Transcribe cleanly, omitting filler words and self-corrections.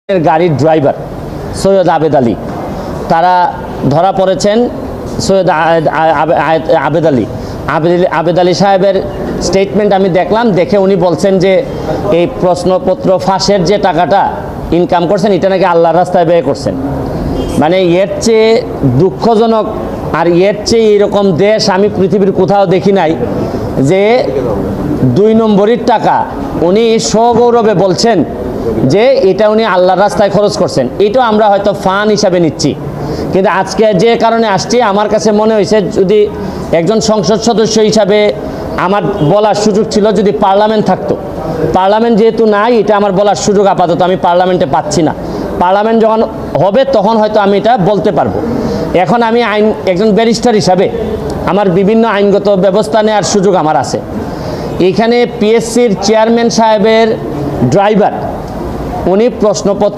গাড়ির ড্রাইভার সৈয়দ আবেদ আলী, তারা ধরা পড়েছেন। সৈয়দ আবেদ আলী সাহেবের স্টেটমেন্ট আমি দেখলাম, দেখে উনি বলছেন যে এই প্রশ্নপত্র ফাঁসের যে টাকাটা ইনকাম করছেন এটা নাকি আল্লাহর রাস্তায় ব্যয় করছেন। মানে এর চেয়ে দুঃখজনক আর এর চেয়ে এরকম দেশ আমি পৃথিবীর কোথাও দেখি নাই যে 2 নম্বরের টাকা উনি সগৌরবে বলছেন যে এটা উনি আল্লাহর রাস্তায় খরচ করছেন। এটাও আমরা হয়তো ফান হিসাবে নিচ্ছি, কিন্তু আজকে যে কারণে আসছি আমার কাছে মনে হয়েছে যদি একজন সংসদ সদস্য হিসাবে আমার বলার সুযোগ ছিল, যদি পার্লামেন্ট থাকতো। পার্লামেন্ট যেহেতু নাই, এটা আমার বলার সুযোগ আপাতত আমি পার্লামেন্টে পাচ্ছি না। পার্লামেন্ট যখন হবে তখন হয়তো আমি এটা বলতে পারবো। এখন আমি একজন ব্যারিস্টার হিসাবে আমার বিভিন্ন আইনগত ব্যবস্থা নেওয়ার সুযোগ আমার আছে। এখানে পিএসসির চেয়ারম্যান সাহেবের ড্রাইভার উনি প্রশ্নপত্র